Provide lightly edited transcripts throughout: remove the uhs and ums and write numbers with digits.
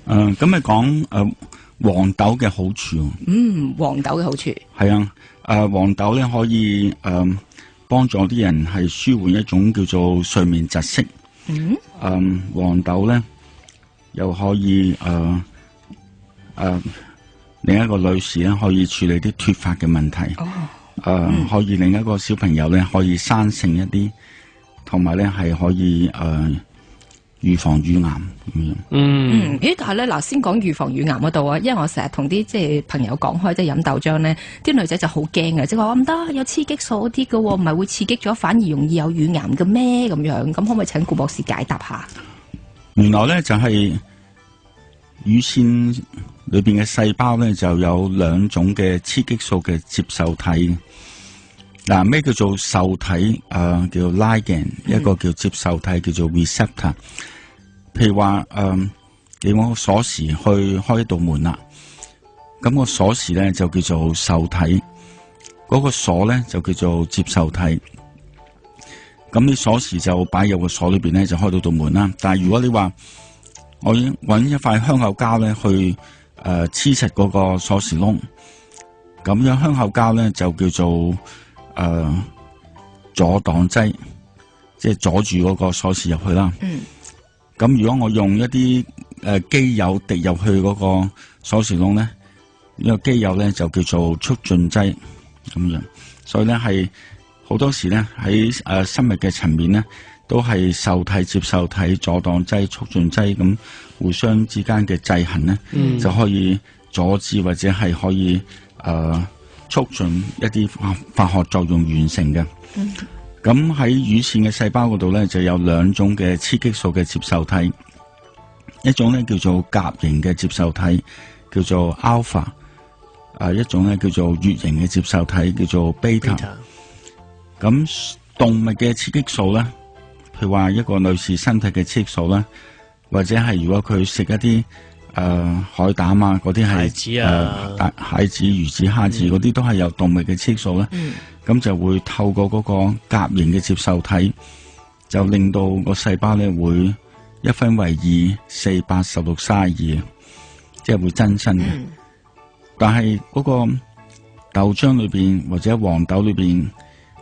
咁咪講黃豆嘅好處。黃豆嘅好處係啊，黃豆咧可以幫助啲人係舒緩一種叫做睡眠窒息。黃豆咧又可以另一個女士咧可以處理啲脫髮嘅問題。可以令一個小朋友咧可以生性一啲，同埋咧係可以預防乳癌咁樣。但係咧嗱，先講預防乳癌嗰度啊，因為我成日同啲即係朋友講開，即係飲豆漿咧，啲女仔就好驚嘅，即係話唔得，有雌激素嗰啲嘅，唔係會刺激咗，反而容易有乳癌嘅咩咁樣？咁可唔可以請顧博士解答下？原來咧就係乳腺裏邊嘅細胞咧就有兩種嘅雌激素嘅接受體。嗱，咩叫做受體？叫做 ligand，一個叫接受體叫做 receptor。譬如話你攞個鎖匙去開一道門啦，咁個鎖匙咧就叫做受體，嗰個鎖咧就叫做接受體。咁你鎖匙就擺入個鎖裏邊咧，就開到道門啦。但係如果你話我揾一塊香口膠咧去黐實嗰個鎖匙窿，咁樣香口膠咧就叫做阻擋劑，即係阻住嗰個鎖匙入去啦。咁如果我用一啲機油滴入去嗰個鎖匙窿咧，呢個機油咧就叫做促進劑咁樣。所以咧係好多時咧喺生物嘅層面咧，都係受體、接受體、阻擋劑、促進劑咁互相之間嘅制衡咧，就可以阻止或者係可以促進一啲化學作用完成嘅。咁喺乳腺嘅細胞嗰度咧，就有兩種嘅雌激素嘅接受體，一種咧叫做甲型嘅接受體，叫做 alpha， 一種咧叫做乙型嘅接受體，叫做 beta。咁動物嘅雌激素咧，譬如話一個女士身體嘅雌激素啦，或者係如果佢食一啲海膽啊，嗰啲係蟹子、魚子、蝦子嗰啲都係有動物嘅雌激素啦。咁就會透過嗰個甲型嘅接受體，就令到個細胞咧會一分為二、4、8、16、32，即係會增生嘅。但係嗰個豆漿裏邊或者黃豆裏邊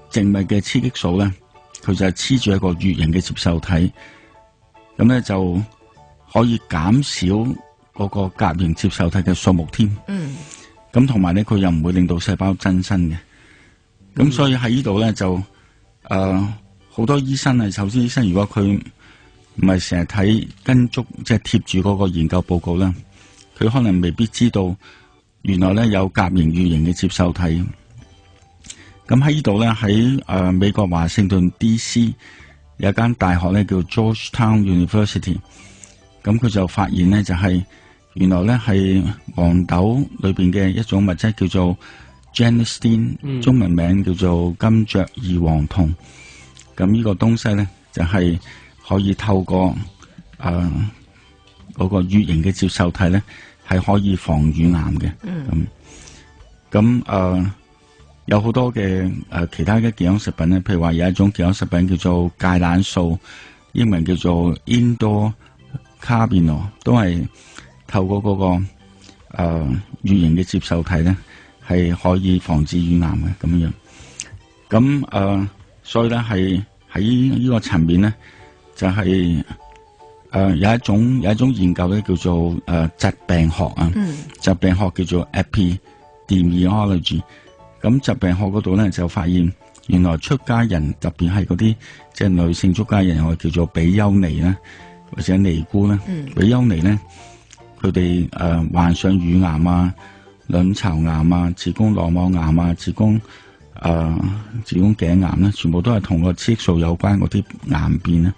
植物嘅雌激素咧，佢就係黐住一個乙型嘅接受體，咁咧就可以減少嗰個甲型接受體嘅數目添。咁同埋咧，佢又唔會令到細胞增生嘅。咁所以喺呢度咧就好多醫生啊，首先醫生如果佢唔係成日睇跟足，即係貼住嗰個研究報告咧，佢可能未必知道原來咧有甲型、乙型嘅接受體。咁喺呢度咧喺美國華盛頓 DC 有間大學咧叫 Georgetown University， 咁佢就發現咧就係原來咧係黃豆裏邊嘅一種物質叫做genistein，中文名叫做金雀二黃酮。咁呢個東西咧就係可以透過嗰個乙型嘅接受體咧係可以防乳癌嘅。咁有好多嘅其他嘅健康食品咧，譬如話有一種健康食品叫做芥蘭素，英文叫做 indocarbinol， 都係透過嗰個乙型嘅接受體咧係可以防止乳癌嘅咁樣。咁所以咧係喺呢個層面咧，就係有一種研究咧叫做疾病學啊，疾病學叫做 epidemiology。咁疾病學嗰度咧就發現，原來出家人特別係嗰啲即係女性出家人，我叫做比丘尼啦，或者尼姑啦。比丘尼咧，佢哋患上乳癌啊、卵巢癌啊、子宮內膜癌啊、子宮頸癌咧，全部都係同個雌激素有關嗰啲癌變咧，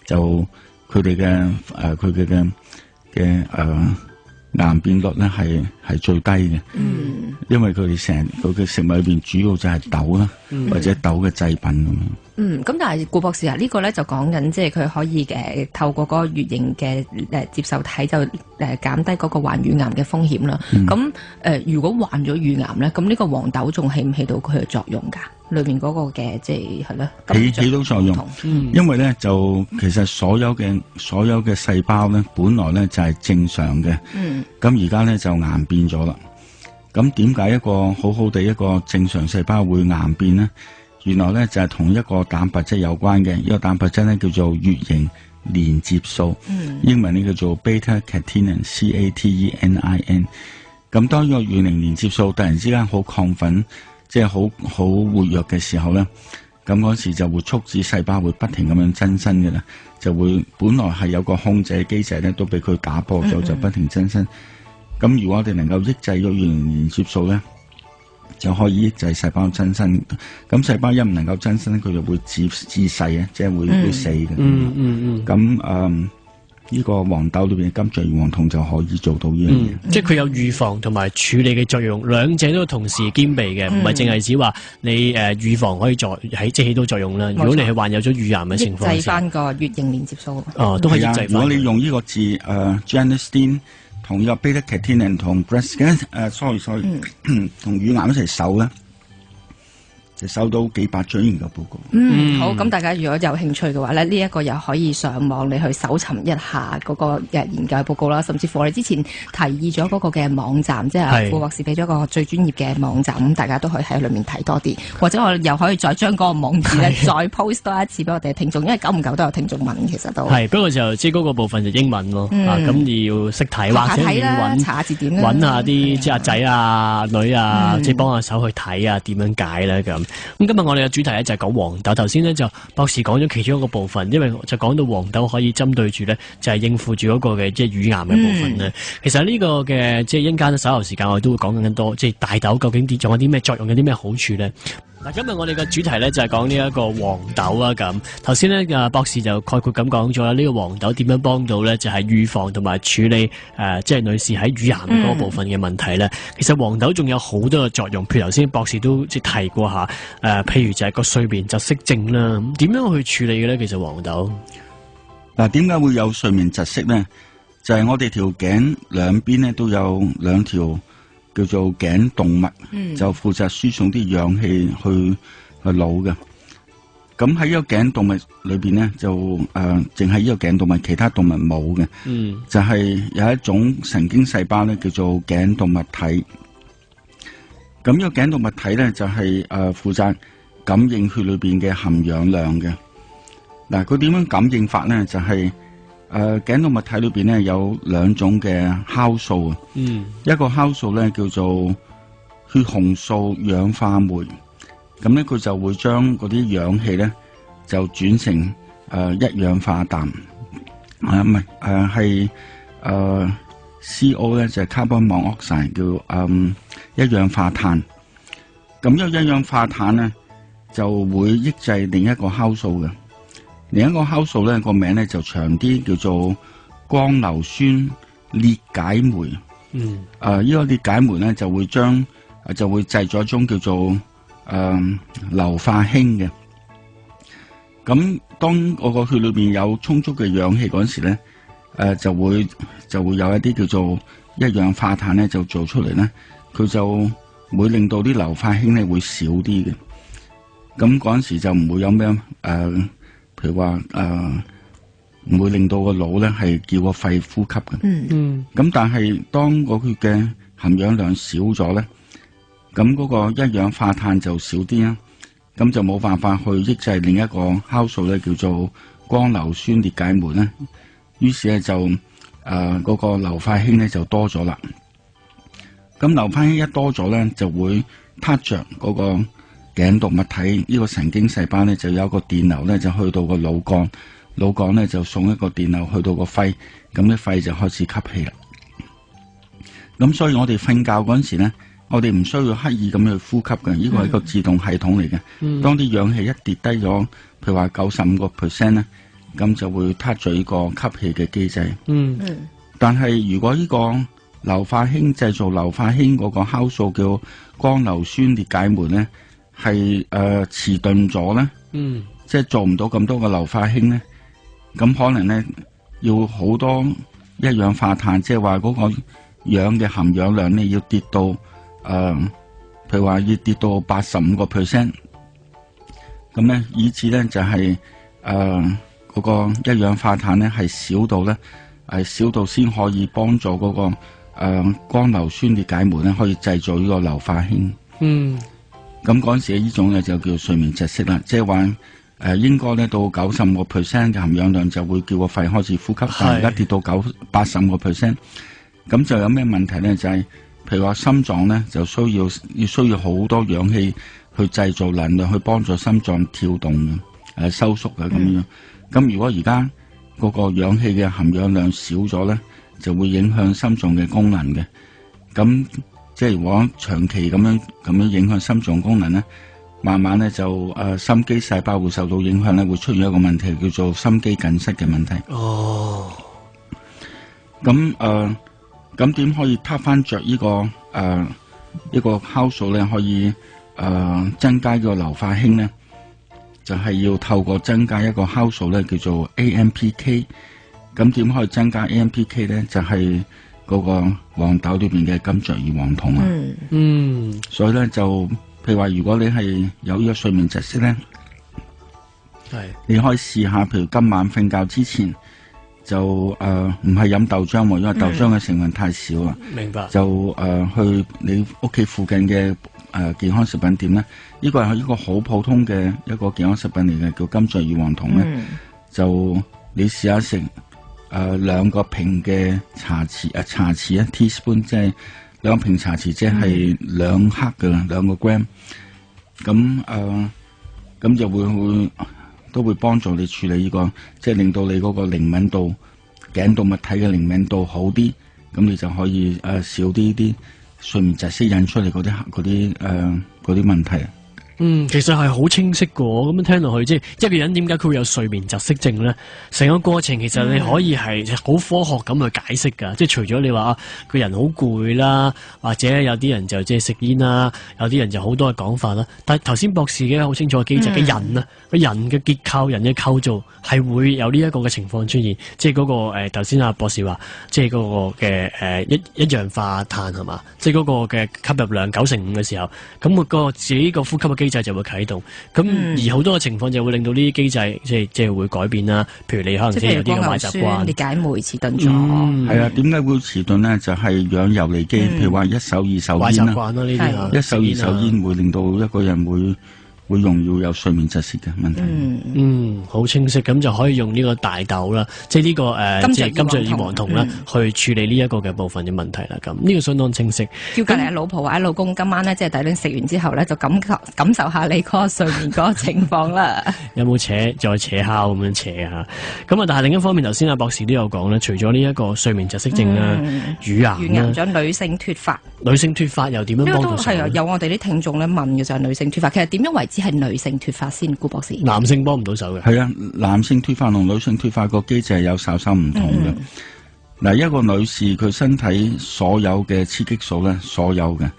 就佢哋嘅癌變率咧係係最低嘅。因為佢哋佢嘅食物裏邊主要就係豆啦，或者豆嘅製品咁樣。咁但係顧博士啊，呢個咧就講緊即係佢可以透過嗰個乙型嘅接受體就減低嗰個患乳癌嘅風險啦。咁如果患咗乳癌咧，咁呢個黃豆仲起唔起到佢嘅作用㗎？裏面嗰個嘅即係咯，起到作用。因為咧就其實所有嘅細胞咧，本來咧就係正常嘅。咁而家咧就癌變咗啦。咁點解一個好好地一個正常細胞會癌變呢？原來咧就係同一個蛋白質有關嘅，呢個蛋白質咧叫做乙型連接素，英文呢叫做 beta-catenin (CATENIN). 咁當呢個乙型連接素突然之間好亢奮，即係好活躍嘅時候咧，咁嗰時就會促使細胞會不停咁樣增生嘅啦，就會本來係有個控制機制咧，都俾佢打破咗，就不停增生。咁如果我哋能夠抑制咗乙型連接素咧，就可以抑制細胞增生。咁細胞一唔能夠增生，佢就會致死啊，即係會死嘅。咁呢個黃豆裏邊嘅金雀魚黃酮就可以做到呢樣嘢。即係佢有預防同埋處理嘅作用，兩者都同時兼備嘅，唔係淨係指話你預防可以即係起到作用啦。如果你係患有咗乳癌嘅情況，抑制翻個乙型連接素。都可以抑制翻。如果你用呢個字genistein 同呢個 beta-catenin 同 breast cancer 同乳癌一齊搜咧，就搜到幾百張研究報告。好，咁大家如果有興趣嘅話咧，呢一個又可以上網你去搜尋一下嗰個研究報告啦，甚至乎我哋之前提議咗嗰個嘅網站，即係顧博士俾咗個最專業嘅網站，咁大家都可以喺裏面睇多啲，或者我又可以再將嗰個網址咧再 post 多一次俾我哋嘅聽眾，因為久唔久都有聽眾問，其實都係。不過就即係嗰個部分就英文咯，咁你要識睇或者要查下字典啦，揾下啲即係仔啊女啊，即係幫下手去睇啊，點樣解咧咁。咁今日我哋嘅主題咧就係講黃豆。頭先咧就博士講咗其中一個部分，因為就講到黃豆可以針對住咧就係應付住嗰個嘅即係乳癌嘅部分咧。其實呢個嘅即係一陣間稍後時間我哋都會講更多，即係大豆究竟仲有啲咩作用，有啲咩好處咧？嗱，今日我哋嘅主題咧就係講呢一個黃豆啊咁。頭先咧博士就概括咁講咗啦，呢個黃豆點樣幫到咧就係預防同埋處理即係女士喺乳癌嗰個部分嘅問題咧。其實黃豆仲有好多嘅作用，譬如頭先博士都即係提過下譬如就係個睡眠窒息症啦，點樣去處理嘅咧？其實黃豆嗱，點解會有睡眠窒息咧？就係我哋條頸兩邊咧都有兩條叫做頸動脈，就負責輸送啲氧氣去腦嘅。咁喺呢個頸動脈裏邊咧，就淨係呢個頸動脈，其他動脈冇嘅。就係有一種神經細胞咧，叫做頸動脈體。咁呢個頸動脈體咧，就係負責感應血裏邊嘅含氧量嘅。嗱，佢點樣感應法咧？就係頸動脈體裏邊咧有兩種嘅酵素啊，一個酵素咧叫做血紅素氧化酶，咁咧佢就會將嗰啲氧氣咧就轉成一氧化氮，係CO 咧就係 carbon monoxide 叫一氧化碳，咁呢個一氧化碳咧就會抑制另一個酵素嘅。另一個酵素咧個名咧就長啲，叫做光硫酸裂解酶。呢個裂解酶咧就會製咗一種叫做硫化氫嘅。咁當我個血裏邊有充足嘅氧氣嗰時咧，就會有一啲叫做一氧化碳咧就做出嚟咧，佢就會令到啲硫化氫咧會少啲嘅。咁嗰陣時就唔會有咩譬如話唔會令到個腦咧係叫個肺呼吸嘅。咁但係當個血嘅含氧量少咗咧，咁嗰個一氧化碳就少啲啦，咁就冇辦法去抑制另一個酵素咧叫做光硫酸裂解酶咧，於是咧就嗰個硫化氫咧就多咗啦。咁硫化氫一多咗咧，就會撻着嗰個頸動脈體呢個神經細胞咧就有一個電流咧就去到個腦幹，腦幹咧就送一個電流去到個肺，咁啲肺就開始吸氣啦。咁所以我哋瞓覺嗰陣時咧，我哋唔需要刻意咁去呼吸嘅，呢個係一個自動系統嚟嘅。當啲氧氣一跌低咗，譬如話95%咧，咁就會撻咗呢個吸氣嘅機制。但係如果呢個硫化氫製造硫化氫嗰個酵素叫光硫酸裂解酶咧，係遲鈍咗咧，即係做唔到咁多嘅硫化氫咧，咁可能咧要好多一氧化碳，即係話嗰個氧嘅含氧量咧要跌到譬如話要跌到85%，咁咧以至咧就係嗰個一氧化碳咧係少到咧係少到先可以幫助嗰個光硫酸裂解酶咧可以製造呢個硫化氫。咁嗰陣時呢種咧就叫睡眠窒息啦，即係話應該咧到95% 嘅含氧量就會叫個肺開始呼吸，但係而家跌到85%，咁就有咩問題咧？就係譬如話心臟咧就需要好多氧氣去製造能量去幫助心臟跳動嘅收縮嘅咁樣。咁如果而家嗰個氧氣嘅含氧量少咗咧，就會影響心臟嘅功能嘅。咁即係如果長期咁樣影響心臟功能咧，慢慢咧就心肌細胞會受到影響咧，會出現一個問題叫做心肌梗塞嘅問題。咁點可以撻翻着呢個一個酵素咧，可以增加個硫化氫咧？就係要透過增加一個酵素咧，叫做 AMPK。咁點可以增加 AMPK 咧？就係嗰個黃豆裏邊嘅金雀葉黃酮啊。所以咧就譬如話，如果你係有呢個睡眠窒息咧，你可以試下，譬如今晚瞓覺之前就唔係飲豆漿喎，因為豆漿嘅成分太少啦。明白。就去你屋企附近嘅健康食品店咧，呢個係一個好普通嘅一個健康食品嚟嘅，叫金雀葉黃酮咧。就你試下食2個平嘅茶匙teaspoon， 即係2平茶匙，即係2克噶啦，2個 gram。咁就都會幫助你處理呢個，即係令到你嗰個靈敏度、頸動脈體嘅靈敏度好啲，咁你就可以少啲睡眠窒息引出嚟嗰啲問題。其實係好清晰嘅，咁樣聽落去，即係一個人點解佢會有睡眠窒息症咧？成個過程其實你可以係好科學咁去解釋噶，即係除咗你話個人好攰啦，或者有啲人就即係食煙啦，有啲人就好多嘅講法啦。但係頭先博士嘅好清楚嘅機制嘅人啊，個人嘅結構、人嘅構造係會有呢一個嘅情況出現，即係嗰個頭先阿博士話，即係嗰個嘅一氧化碳係嘛，即係嗰個嘅吸入量95%嘅時候，咁個自己個呼吸嘅機制就會啟動，咁而好多嘅情況就會令到呢啲機制即係會改變啦。譬如你可能即係有啲嘅壞習慣，裂解酶遲鈍咗。係啊，點解會遲鈍咧？就係氧游離基，譬如話一手二手煙啦，一手二手煙會令到一個人會容易有睡眠窒息嘅問題。好清晰，咁就可以用呢個大豆啦，即係呢個即係金雀葉黃酮啦，去處理呢一個嘅部分嘅問題啦。咁呢個相當清晰。叫隔籬老婆或者老公今晚咧，即係第2食完之後咧，就感受下你嗰個睡眠嗰個情況啦。有冇再扯敲咁樣扯下？咁啊，但係另一方面，頭先阿博士都有講咧，除咗呢一個睡眠窒息症啦、乳癌咗女性脫髮，女性脫髮又點樣幫到手？係啊，有我哋啲聽眾咧問嘅就係女性脫髮，其實點樣為止係女性脫髮先？顧博士，男性幫唔到手嘅。係啊，男性脫髮同女性脫髮個機制係有稍稍唔同嘅。嗱，一個女士佢身體所有嘅雌激素咧，所有嘅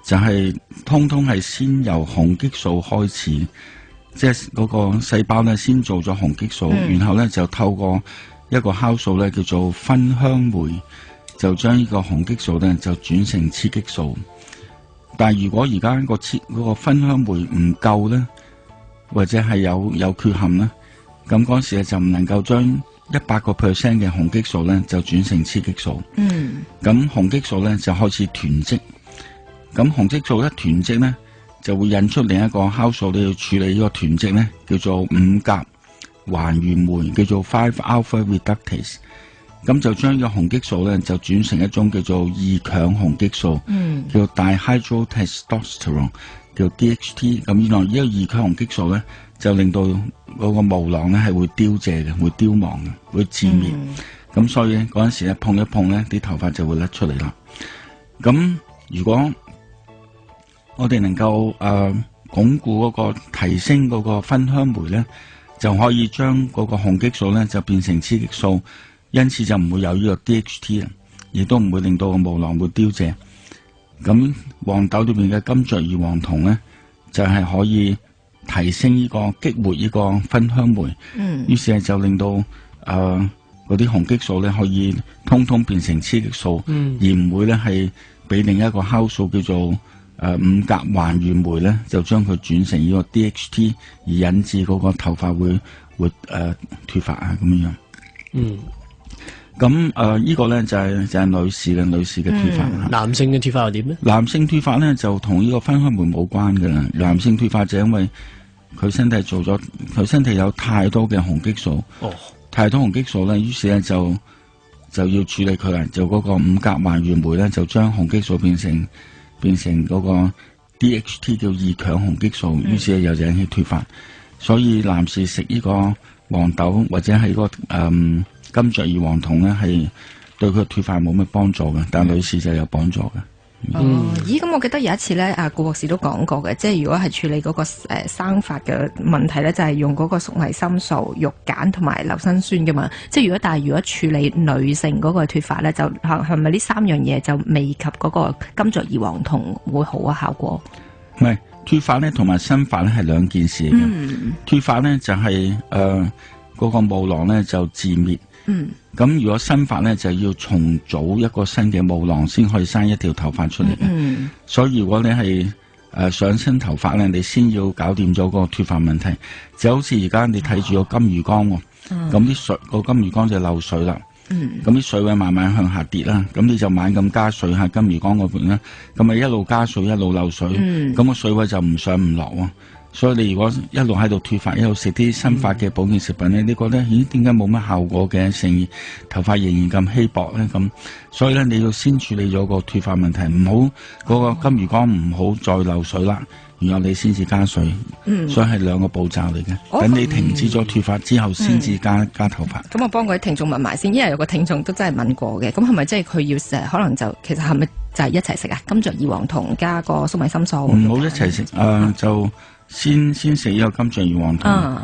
就係通通係先由雄激素開始，即係嗰個細胞咧先做咗雄激素，然後咧就透過一個酵素咧叫做芬香酶，就將呢個雄激素咧就轉成雌激素。但係如果而家嗰個芬香酶唔夠咧，或者係有缺陷咧，咁嗰時咧就唔能夠將100% 嘅雄激素咧就轉成雌激素。咁雄激素咧就開始囤積，咁雄激素一囤積咧就會引出另一個酵素，你要處理呢個囤積咧叫做5甲還原酶，叫做 5-alpha reductase。咁就將呢個雄激素咧就轉成一種叫做2強雄激素，叫 dihydrotestosterone， 叫 DHT。咁原來呢個2強雄激素咧就令到嗰個毛囊咧係會凋謝嘅，會凋亡嘅，會自滅。咁所以嗰陣時咧碰一碰咧啲頭髮就會甩出嚟啦。咁如果我哋能夠鞏固嗰個提升嗰個芬香酶咧，就可以將嗰個雄激素咧就變成雌激素。因此就唔會有呢個 DHT 啦。亦都唔會令到個毛囊會凋謝。咁黃豆裏面嘅金雀異黃酮咧，就係可以提升呢個激活呢個芬香酶，於是就令到嗰啲雄激素咧可以通通變成雌激素，而唔會咧係俾另一個酵素叫做5甲環原酶咧，就將佢轉成呢個 DHT， 而引致嗰個頭髮會脫髮啊咁樣。咁呢個咧就係女士嘅脫髮。男性嘅脫髮又點咧？男性脫髮咧就同呢個芬香酶冇關噶啦。男性脫髮就因為佢身體有太多嘅雄激素，太多雄激素咧，於是咧就要處理佢啦。就嗰個5甲環原酶咧，就將雄激素變成嗰個 DHT 叫2強雄激素，於是又引起脫髮。所以男士食呢個黃豆或者係個金雀異黃酮咧，係對佢脫髮冇咩幫助嘅，但係女士就有幫助嘅。咦，咁我記得有一次咧，顧博士都講過嘅，即係如果係處理嗰個生髮嘅問題咧，就係用嗰個粟米深素、玉鹼同埋硫辛酸噶嘛。即係但係如果處理女性嗰個脫髮咧，就係咪呢3樣嘢就未及嗰個金雀異黃酮會好啊效果？唔係，脫髮咧同埋生髮咧係兩件事嚟嘅。脫髮咧就係嗰個毛囊咧就自滅。咁如果生髮咧就要重組一個新嘅毛囊先可以生一條頭髮出嚟嘅。所以如果你係想生頭髮咧，你先要搞掂咗個脫髮問題。就好似而家你睇住個金魚缸喎，咁啲水個金魚缸就漏水啦。咁啲水位慢慢向下跌啦，咁你就猛咁加水喺金魚缸嗰邊啦，咁咪一路加水一路漏水，咁個水位就唔上唔落喎。所以你如果一路喺度脫髮，一路食啲生髮嘅保健食品咧，你覺得咦點解冇乜效果嘅？成頭髮仍然咁稀薄咧咁，所以咧你要先處理咗個脫髮問題，唔好嗰個金魚缸唔好再漏水啦，然後你先至加水。所以係2個步驟嚟嘅。等你停止咗脫髮之後，先至加頭髮。咁我幫嗰啲聽眾問埋先，因為有個聽眾都真係問過嘅。咁係咪即係佢要可能就其實係咪就係一齊食啊？金雀異黃酮加個粟米深素。唔好一齊食，就先食呢個金雀異黃酮。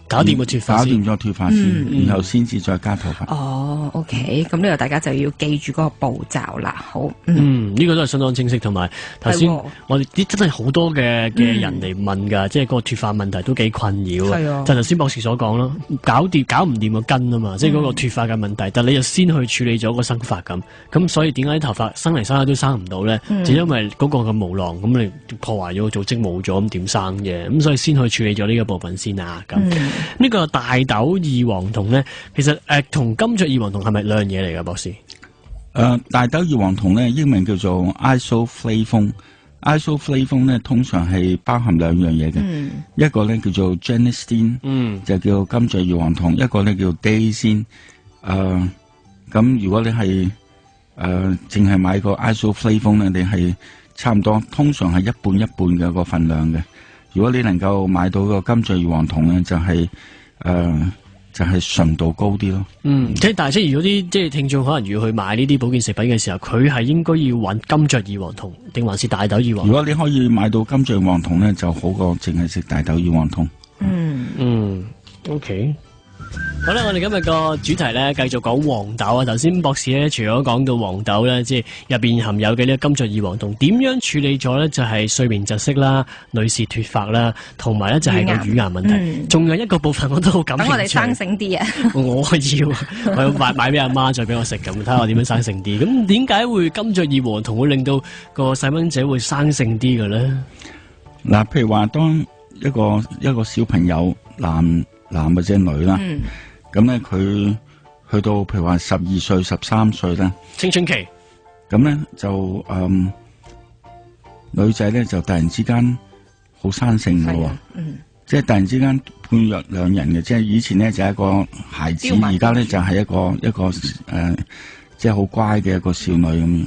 搞掂個脫髮，搞掂咗脫髮先，然後先至再加頭髮。OK，咁呢個大家就要記住嗰個步驟啦。好，呢個都係相當清晰，同埋頭先我哋啲真係好多嘅人嚟問㗎，即係個脫髮問題都幾困擾啊。就頭先博士所講啦，搞唔掂個根啊嘛，即係嗰個脫髮嘅問題，但你就先去處理咗個生髮咁所以點解啲頭髮生嚟生去都生唔到咧？就因為嗰個嘅毛囊咁你破壞咗個組織冇咗，咁點生嘅？咁所以先去處理咗呢個部分先啊咁。呢個大豆異黃酮咧，其實同金雀異黃酮係咪兩樣嘢嚟㗎，博士？大豆異黃酮咧，英文叫做 isoflavone。isoflavone 咧，通常係包含2樣嘢嘅。一個咧叫做 genistein，就叫金雀異黃酮；一個咧叫 daisy。咁如果你係淨係買個 isoflavone 咧，你係差唔多，通常係一半嘅個份量嘅。如果你能夠買到個金雀異黃酮咧，就係純度高啲咯。但係如果啲即係聽眾可能要去買呢啲保健食品嘅時候，佢係應該要揾金雀異黃酮定還是大豆異黃酮？如果你可以買到金雀異黃酮咧，就好過淨係食大豆異黃酮。OK。好啦，我哋今日個主題咧，繼續講黃豆啊。頭先博士咧，除咗講到黃豆咧，即係入邊含有嘅呢個金雀異黃酮，點樣處理咗咧？就係睡眠窒息啦、女士脫髮啦，同埋咧就係個乳癌問題。仲有一個部分我都好感興趣。等我哋生性啲啊！我要買俾阿媽再俾我食咁，睇下我點樣生性啲。咁點解會金雀異黃酮會令到個細蚊仔會生性啲嘅咧？嗱，譬如話當一個小朋友男或者女啦，咁咧佢去到譬如話12歲、13歲啦，青春期，咁咧就女仔咧就突然之間好生性嘅喎，即係突然之間判若兩人嘅，即係以前咧就係一個孩子，而家咧就係一個即係好乖嘅一個少女咁樣。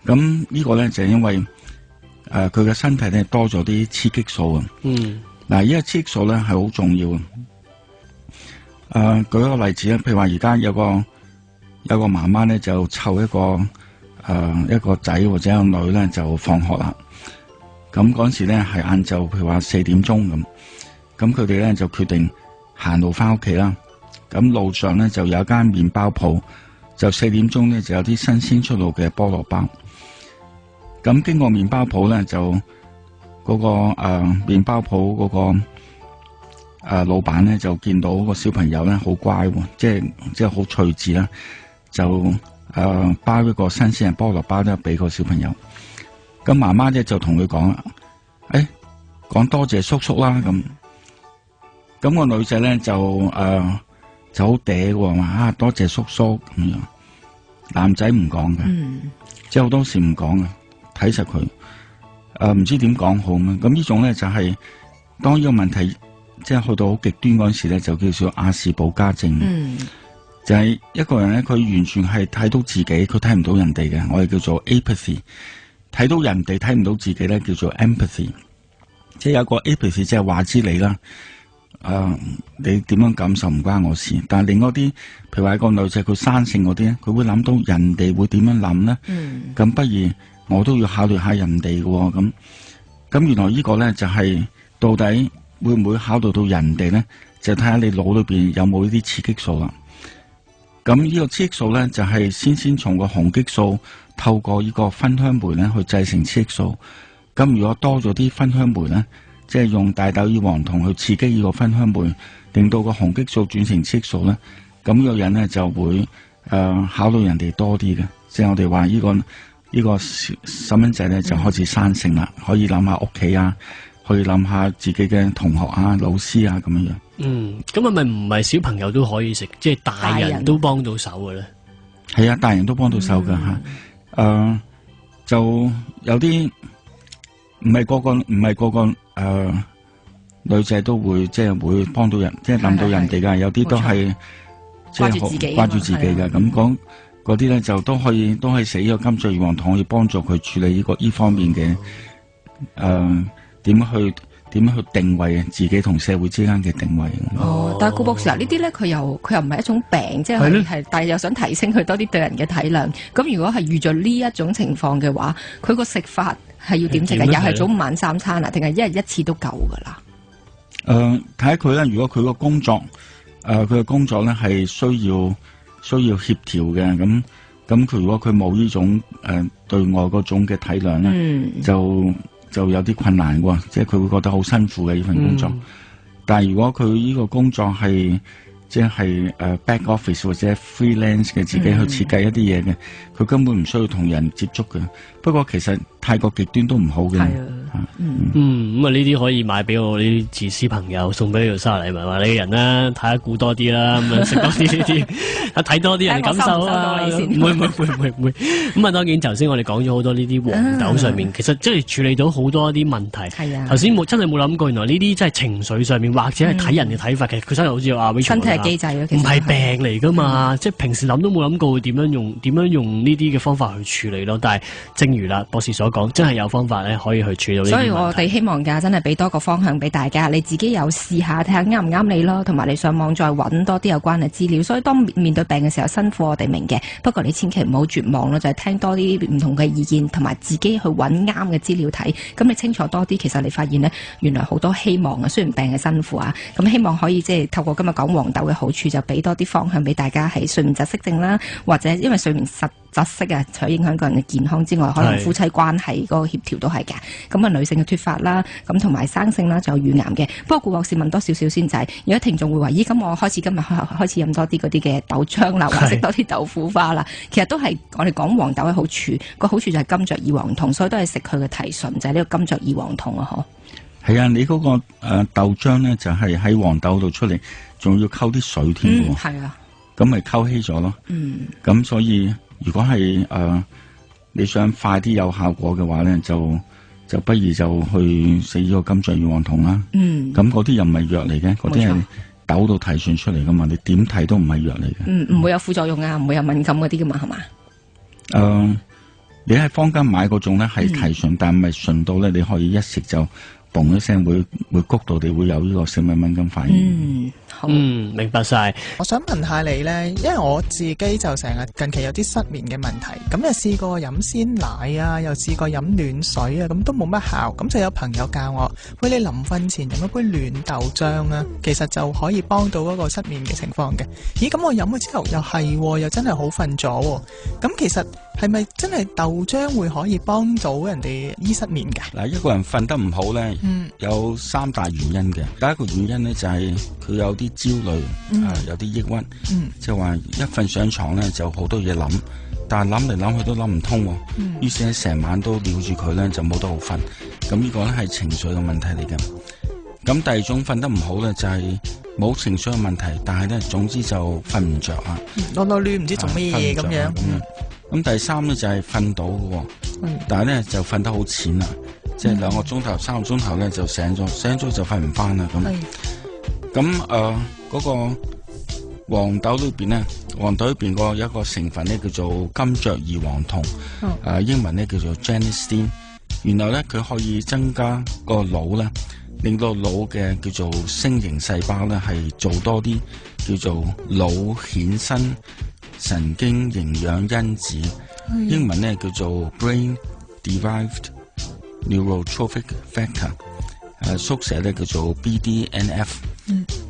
咁呢個咧就係因為佢嘅身體咧多咗啲雌激素啊。嗱，呢個雌激素咧係好重要嘅。舉一個例子咧，譬如話而家有個媽媽咧就湊一個仔或者一個女咧就放學啦。咁嗰時咧係晏晝，譬如話4點鐘咁。咁佢哋咧就決定行路翻屋企啦。咁路上咧就有一間麵包鋪，就4點鐘咧就有啲新鮮出爐嘅菠蘿包。咁經過麵包鋪咧，就嗰個麵包鋪嗰個老闆咧就見到個小朋友咧好乖喎，即係好趣致啦，就包一個新鮮嘅菠蘿包咧俾個小朋友。咁媽媽咧就同佢講啦，講多謝叔叔啦咁。咁個女仔咧就好嗲喎，話多謝叔叔咁樣。男仔唔講嘅，即係好多時唔講嘅。睇實佢，唔知點講好嘛？咁呢種咧就係、是、當呢個問題即係去到好極端嗰陣時咧，就叫做亞氏保加症。就係一個人咧，佢完全係睇到自己，佢睇唔到人哋嘅，我哋叫做 apathy。睇到人哋睇唔到自己咧，叫做 empathy。即係有個 apathy，即係話之你啦。你點樣感受唔關我事，但係另外啲，譬如話一個女仔佢生性嗰啲咧，佢會諗到人哋會點樣諗咧。咁不如我都要考慮下人哋嘅，咁原來呢個咧就係到底會唔會考慮到人哋咧？就睇下你腦裏邊有冇呢啲雌激素啦。咁呢個雌激素咧就係先從個雄激素透過呢個芬香酶咧去製成雌激素。咁如果多咗啲芬香酶咧，即係用大豆異黃酮去刺激呢個芬香酶，令到個雄激素轉成雌激素咧，咁呢個人咧就會考慮人哋多啲嘅。即係我哋話呢個細蚊仔咧就開始生性啦，可以諗下屋企啊，可以諗下自己嘅同學啊、老師啊咁樣樣。咁係咪唔係小朋友都可以食，即係大人都幫到手嘅咧？係啊，大人都幫到手噶吓。就有啲唔係個個女仔都會即係會幫到人，即係諗到人哋噶。有啲都係即係關注自己噶。咁講。嗰啲咧就都可以食呢個金雀異黃酮，可以幫助佢處理呢方面嘅點樣去定位自己同社會之間嘅定位。但係顧博士呢啲咧佢又唔係一種病，即係但係又想提升佢多啲對人嘅體諒。咁如果係遇着呢一種情況嘅話，佢個食法係要點食嘅？又係早午晚三餐啊，定係一日一次都夠噶啦？睇下佢咧，如果佢個工作佢嘅工作咧係需要協調嘅，咁佢如果佢冇呢種對外嗰種嘅體諒咧，就有啲困難喎，即係佢會覺得好辛苦嘅呢份工作。但係如果佢呢個工作係即係back office 或者 freelance 嘅，自己去設計一啲嘢嘅，佢根本唔需要同人接觸嘅。不過其實太過極端都唔好嘅。咁啊呢啲可以買俾我呢啲自私朋友，送俾你做生日禮物，話你嘅人啦，睇下顧多啲啦，咁啊食多啲呢啲，睇多啲人感受啊，唔會。咁啊當然頭先我哋講咗好多呢啲黃豆上面，其實即係處理到好多啲問題。係啊，頭先真係冇諗過，原來呢啲真係情緒上面或者係睇人嘅睇法，其實佢真係好似阿 Rachel 身體係機制咯，其實唔係病嚟噶嘛，即係平時諗都冇諗過會點樣用呢啲嘅方法去處理咯。但係正如啦博士所講，真係有方法咧可以去處理到呢啲問題。所以我哋希望真係俾多個方向俾大家，你自己有試下睇下啱唔啱你咯，同埋你上網再揾多啲有關嘅資料。所以當面對病嘅時候辛苦我哋明嘅，不過你千祈唔好絕望咯，就係聽多啲唔同嘅意見，同埋自己去揾啱嘅資料睇。咁你清楚多啲，其實你發現呢，原來好多希望啊！雖然病嘅辛苦啊，咁希望可以即係透過今日講黃豆嘅好處，就俾多啲方向俾大家係睡眠窒息症啦，或者因為睡眠窒息啊，除咗影響個人嘅健康之外，可能夫妻關係嗰個協調都係嘅。咁啊，女性嘅脫髮啦，咁同埋生性啦，仲有乳癌嘅。不過顧博士問多少少先，就係如果聽眾會話，咦，咁我今日開始飲多啲嗰啲嘅豆漿啦，或者食多啲豆腐花啦，其實都係我哋講黃豆嘅好處。個好處就係金雀異黃酮，所以都係食佢嘅提純，就係呢個金雀異黃酮啊！嗬，係啊，你嗰個豆漿咧就係喺黃豆度出嚟，仲要溝啲水添喎。係啊，咁咪溝稀咗咯。咁所以如果係你想快啲有效果嘅話咧，就不如就去食呢個金雀異黃酮啦。咁嗰啲又唔係藥嚟嘅，嗰啲係豆度提純出嚟噶嘛，你點睇都唔係藥嚟嘅。唔會有副作用啊，唔會有敏感嗰啲噶嘛，係嘛？你喺坊間買嗰種咧係提純，但係唔係純到咧，你可以一食就嘣一聲會谷到你會有呢個食物敏感反應。好，明白晒。我想問下你呢，因為我自己就成日近期有啲失眠嘅問題，咁就試過飲鮮奶啊，又試過飲暖水啊，咁都冇乜效。咁就有朋友教我，喂，你臨瞓前飲一杯暖豆漿啊，其實就可以幫到嗰個失眠嘅情況嘅。咦，咁我飲咗之後又係，又真係好瞓咗。咁其實係咪真係豆漿會可以幫到人哋醫失眠㗎？嗱，一個人瞓得唔好呢，有3大原因嘅。第一個原因呢，就係佢有啲焦慮，有啲抑鬱，即係話一瞓上床呢就好多嘢諗，但係諗嚟諗去都諗唔通，於是咧成晚都撩住佢呢，就冇得好瞓。咁呢個咧係情緒嘅問題嚟嘅。咁第二種瞓得唔好呢，就係冇情緒嘅問題，但係呢總之就瞓唔着啊，囉囉攣唔知做咩嘢咁樣。咁第三呢，就係瞓到嘅，但係呢就瞓得好淺啦，即係2個鐘頭、3個鐘頭呢就醒咗就瞓唔翻啦咁。咁嗰個黃豆裏邊呢，黃豆裏邊個有一個成分呢叫做金雀異黃酮，英文呢叫做 genistein。原來呢，佢可以增加個腦呢，令到腦嘅叫做星形細胞呢係做多啲叫做腦衍生神經營養因子，英文呢叫做 brain derived neurotrophic factor， 縮寫呢叫做 BDNF。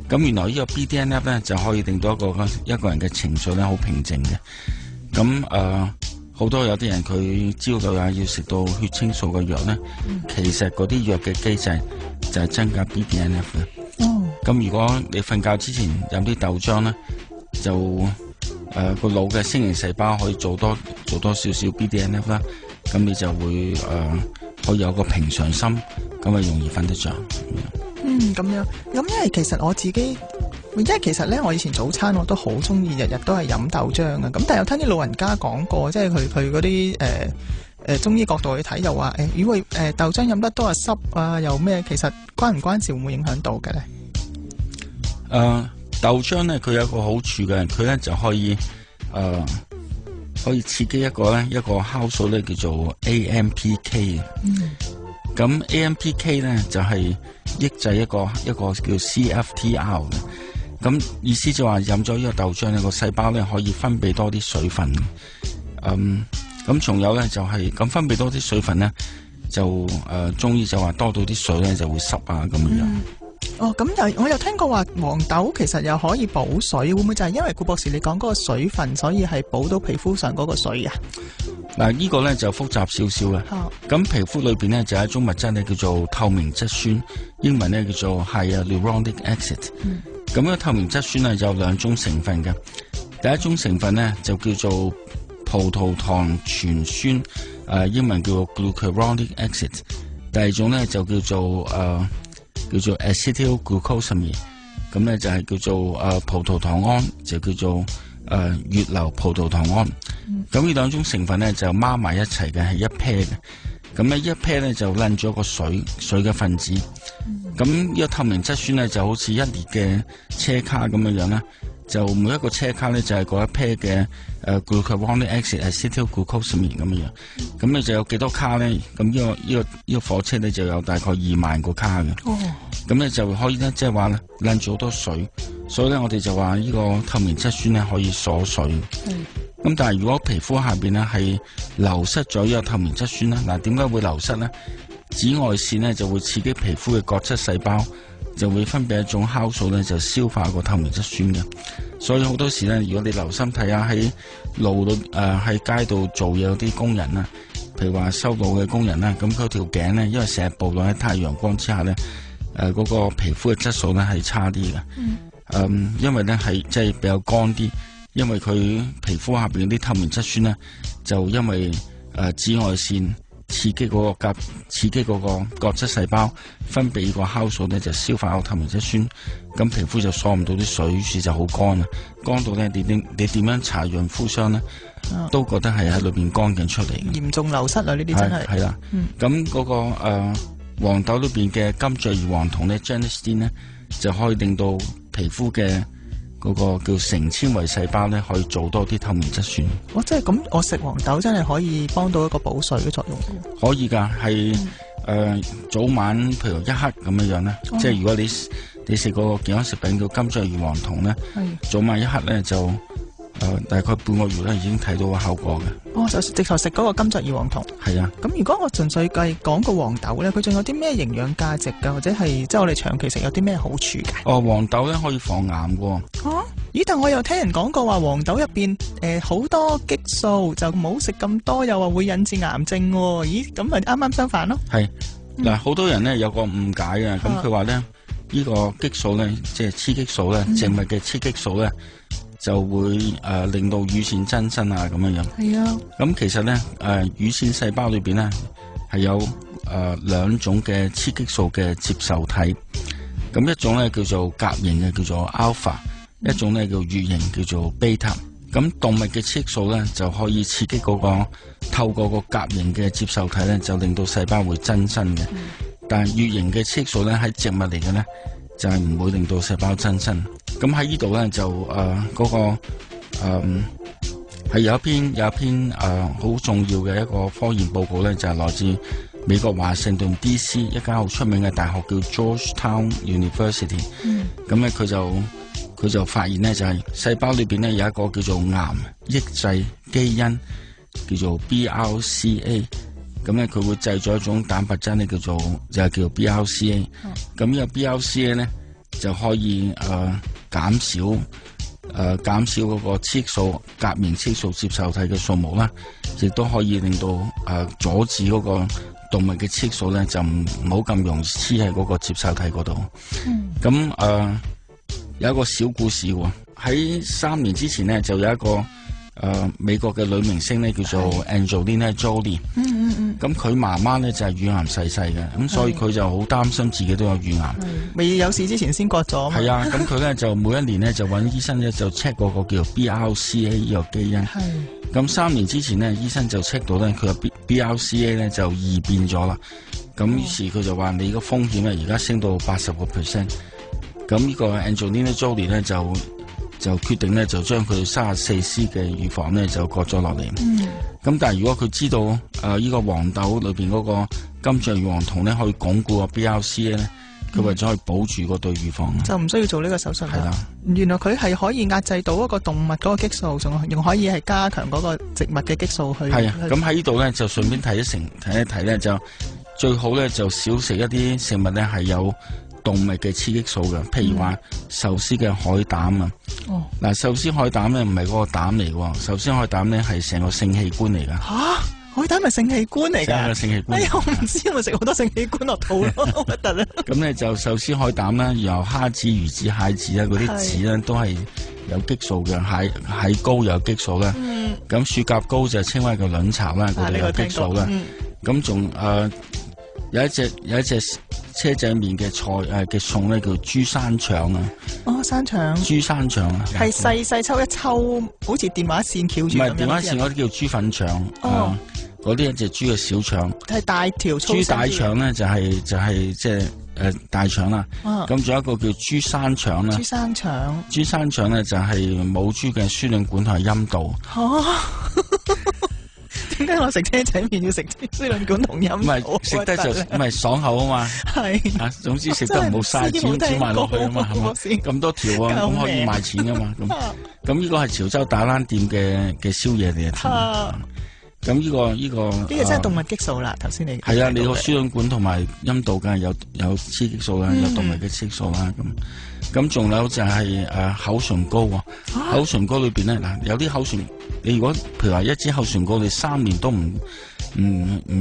咁原來呢個 BDNF 呢就可以令到一個人嘅情緒呢好平靜嘅。咁好多有啲人佢焦慮啊，要食到血清素嘅藥呢，其實嗰啲藥嘅機制就係增加 BDNF 嘅。咁如果你瞓覺之前飲啲豆漿呢，就個腦嘅星形細胞可以做多少少 BDNF 啦，咁你就會可以有個平常心，咁啊容易瞓得着。咁樣，因為其實我自己，因為其實咧，我以前早餐我都好中意，日日都係飲豆漿啊。咁但係有聽啲老人家講過，即係佢嗰啲中醫角度去睇，又話如果豆漿飲得多啊濕啊又咩，其實關唔關事，會唔會影響到嘅咧？豆漿咧，佢有一個好處嘅，佢咧就可以刺激一個酵素咧，叫做 AMPK。咁 AMPK 咧就係抑制一個叫 CFTR 嘅。咁意思就話飲咗呢個豆漿呢個細胞咧可以分泌多啲水分。咁仲有咧就係咁分泌多啲水分咧，就中醫就話多到啲水咧就會濕啊咁樣。咁我又聽過話黃豆其實又可以補水，會唔會就係因為顧博士你講嗰個水分，所以係補到皮膚上嗰個水啊？嗱，呢個咧就複雜少少嘅。咁皮膚裏邊咧就有一種物質咧叫做透明質酸，英文咧叫做 hyaluronic acid。咁呢個透明質酸咧有2種成分嘅。第一種成分咧就叫做葡萄糖醛酸，英文叫做 glucuronic acid。第二種咧就叫做 acetylglucosamine， 咁咧就係叫做葡萄糖胺，就叫做乙硫葡萄糖胺。咁呢2種成分咧就孖埋一齊嘅，係一 pair 嘅。咁咧一 pair 咧就攬咗個水嘅分子。咁呢個透明質酸咧就好似1列嘅車卡咁樣啦，就每一個車卡咧就係嗰一 pair 嘅glucuronic acid acetylglucosamine 咁樣。咁你就有幾多卡咧？咁呢個火車咧就有大概2萬個卡嘅。咁咧就可以咧即係話攬住好多水，所以咧我哋就話呢個透明質酸咧可以鎖水。咁但係如果皮膚下邊咧係流失咗呢個透明質酸咧，嗱，點解會流失咧？紫外線咧就會刺激皮膚嘅角質細胞，就會分泌一種酵素咧，就消化個透明質酸嘅。所以好多時咧，如果你留心睇下喺路度喺街度做嘢嗰啲工人啦，譬如話修路嘅工人啦，咁佢條頸咧，因為成日暴露喺太陽光之下咧，嗰個皮膚嘅質素咧係差啲嘅。因為咧係即係比較乾啲。因為佢皮膚下邊啲透明質酸咧，就因為紫外線刺激嗰個角質細胞分泌個酵素咧，就消化個透明質酸，咁皮膚就鎖唔到啲水，於是就好乾啦。乾到咧，你點樣搽潤膚霜咧，都覺得係喺裏邊乾緊出嚟嘅。嚴重流失啊！呢啲真係。係啦。咁嗰個黃豆裏邊嘅金雀異黃酮咧 genistein 咧，就可以令到皮膚嘅嗰個叫成纖維細胞咧，可以做多啲透明質酸。即係咁，我食黃豆真係可以幫到一個補水嘅作用。可以㗎，係早晚譬如1克咁樣咧，即係如果你食個健康食品叫金雀魚黃酮咧，早晚1克咧就大概半個月咧已經睇到個效果嘅。就直頭食嗰個金雀魚黃酮。係啊。咁如果我純粹講個黃豆咧，佢仲有啲咩營養價值㗎？或者係即係我哋長期食有啲咩好處㗎？黃豆咧可以防癌㗎。咦？但我又聽人講過話黃豆入邊好多激素，就唔好食咁多，又話會引致癌症喎。咦？咁咪啱啱相反咯？係嗱，好多人咧有個誤解嘅，咁佢話咧呢個激素咧，即係雌激素咧，植物嘅雌激素咧。就會令到乳腺增生啊咁樣。係啊。咁其實咧乳腺細胞裏邊咧係有2種嘅雌激素嘅接受體。咁一種咧叫做甲型嘅叫做 alpha，一種咧叫乙型叫做 beta。咁動物嘅雌激素咧就可以刺激嗰個透過個甲型嘅接受體咧就令到細胞會增生嘅。但係乙型嘅雌激素咧喺植物嚟嘅咧就係唔會令到細胞增生。咁喺呢度咧就嗰個係有一篇好重要嘅一個科研報告咧，就係來自美國華盛頓 DC 一間好出名嘅大學叫 Georgetown University。咁咧佢就發現咧就係細胞裏邊咧有一個叫做癌抑制基因叫做 BRCA。咁咧佢會製咗一種蛋白質咧就係叫 BRCA。咁呢個 BRCA 咧就可以減少嗰個雌激素甲型雌激素接受體嘅數目啦，亦都可以令到阻止嗰個動物嘅雌激素咧就唔好咁容易黐喺嗰個接受體嗰度。咁有一個小故事喎，喺3年之前呢，就有一個美國嘅女明星咧叫做 Angelina Jolie。咁佢媽媽咧就係乳癌逝世嘅，咁所以佢就好擔心自己都有乳癌。未有事之前先割咗。係啊，咁佢咧就每一年咧就揾醫生咧就 check 嗰個叫 BRCA 呢個基因。咁3年之前呢，醫生就 check 到咧佢個 BRCA 咧就異變咗啦。咁於是佢就話你個風險咧而家升到80%。咁呢個 Angelina Jolie 咧就決定咧就將佢34C 嘅乳房咧就割咗落嚟。咁但係如果佢知道呢個黃豆裏邊嗰個金雀魚黃酮咧可以鞏固個 BRCA 咧，佢為咗可以保住個對乳房，就唔需要做呢個手術。係啦，原來佢係可以壓制到一個動物嗰個激素，仲可以係加強嗰個植物嘅激素去。係啊，咁喺呢度咧就順便提一提咧，就最好咧就少食一啲食物咧係有動物嘅雌激素嘅，譬如話壽司嘅海膽啊。嗱，壽司海膽咧唔係嗰個膽嚟嘅，壽司海膽咧係成個性器官嚟噶。海膽係性器官嚟噶？成個性器官。我唔知，咪食好多性器官落肚咯，好核突啊！咁咧就壽司海膽啦，然後蝦子、魚子、蟹子啊，嗰啲子咧都係有激素嘅，蟹膏又有激素啦。咁雪蛤膏就稱為個卵巢啦，嗰啲有激素啦。咁仲有一隻車仔麵嘅菜嘅餸咧叫豬山腸啊！山腸。豬山腸啊，係細抽一抽，好似電話線翹住。唔係電話線嗰啲叫豬粉腸。嗰啲一隻豬嘅小腸。係大條粗。豬大腸咧就係即係大腸啦。咁仲有一個叫豬山腸啦。豬山腸咧就係母豬嘅輸卵管同埋陰道。點解我食車仔麵要食輸卵管同陰道？唔係食得就唔係爽口啊嘛。係總之食得唔好嘥錢，煮埋落去啊嘛，係嘛？咁多條啊，咁可以賣錢噶嘛？咁呢個係潮州打冷店嘅宵夜嚟嘅。咁呢個真係動物激素啦。頭先你係啊，你個輸卵管同埋陰道梗係有雌激素啦，有動物嘅雌激素啦。咁仲有就係口唇膏喎。口唇膏裏邊咧嗱，有啲口唇，你如果譬如話一支口唇膏，你3年都唔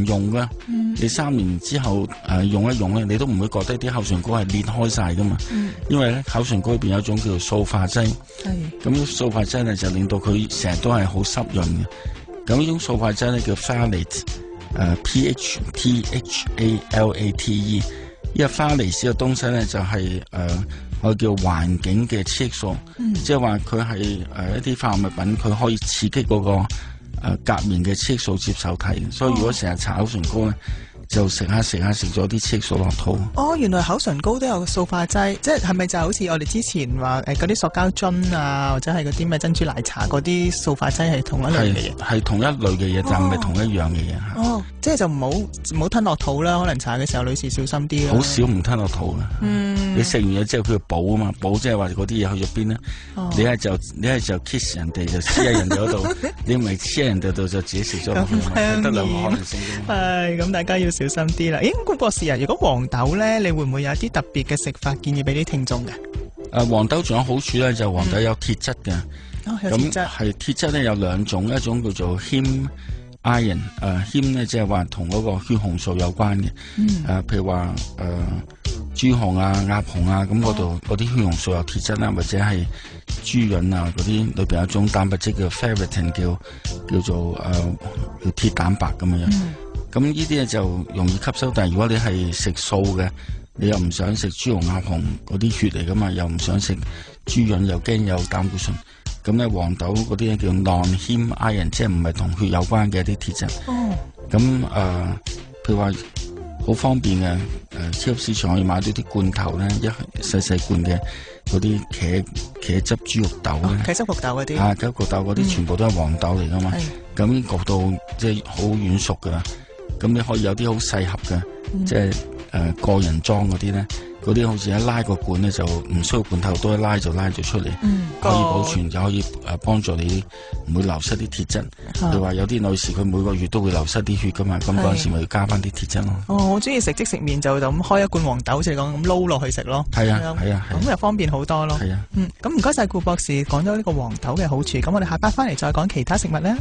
用噶，你3年之後用一用咧，你都唔會覺得啲口唇膏係裂開晒噶嘛。因為咧口唇膏裏邊有一種叫做塑化劑。咁啲塑化劑咧就令到佢成日都係好濕潤嘅。咁呢種塑化劑咧叫 phthalate， PHALATE。呢個 phthalate 嘅東西咧就係我叫環境嘅雌激素，即係話佢係一啲化學物品，佢可以刺激嗰個甲型嘅雌激素接受體。所以如果成日搽口唇膏咧，就食咗啲刺激素落肚。哦，原來口唇膏都有塑化劑，即係咪就好似我哋之前話嗰啲塑膠樽啊，或者係嗰啲咩珍珠奶茶嗰啲塑化劑係同一類嘅嘢？係同一類嘅嘢，但唔係同一樣嘅嘢。哦，即係就唔好吞落肚啦，可能搽嘅時候女士小心啲啦。好少唔吞落肚嘅。你食完嘢之後佢要補啊嘛，補即係話嗰啲嘢去咗邊咧？你係就 kiss 人哋就黐喺人哋嗰度，你唔係黐喺人哋度就自己食咗落去，得兩個可能性啫嘛。係咁，大家要小心啲啦。顧博士啊，如果黃豆咧，你會唔會有啲特別嘅食法建議俾啲聽眾嘅？黃豆仲有好處咧，就黃豆有鐵質嘅。有鐵質。係鐵質咧有兩種，一種叫做 heme iron， heme 咧即係話同嗰個血紅素有關嘅。譬如話豬紅啊、鴨紅啊，咁嗰度嗰啲血紅素有鐵質啦，或者係豬潤啊嗰啲裏邊有一種蛋白質叫 ferritin， 叫做鐵蛋白咁樣。咁呢啲咧就容易吸收，但係如果你係食素嘅，你又唔想食豬紅鴨紅嗰啲血嚟噶嘛，又唔想食豬潤，又驚有膽固醇，咁咧黃豆嗰啲咧叫 non-heme iron， 即係唔係同血有關嘅一啲鐵質。咁譬如話好方便嘅，超級市場可以買到啲罐頭咧，一細細罐嘅嗰啲茄汁豬肉豆咧，茄汁焗豆嗰啲，茄汁焗豆嗰啲全部都係黃豆嚟噶嘛，咁焗到即係好軟熟噶。咁你可以有啲好細盒嘅，即係個人裝嗰啲咧，嗰啲好似一拉個罐咧就唔需要罐頭，都一拉就拉咗出嚟，可以保存，就可以幫助你唔會流失啲鐵質。你話有啲女士佢每個月都會流失啲血噶嘛，咁嗰陣時咪要加翻啲鐵質咯。我中意食即食麵就咁開一罐黃豆，好似你講咁撈落去食咯。係啊，咁又方便好多咯。係啊，咁唔該晒顧博士講咗呢個黃豆嘅好處，咁我哋下 part 翻嚟再講其他食物咧。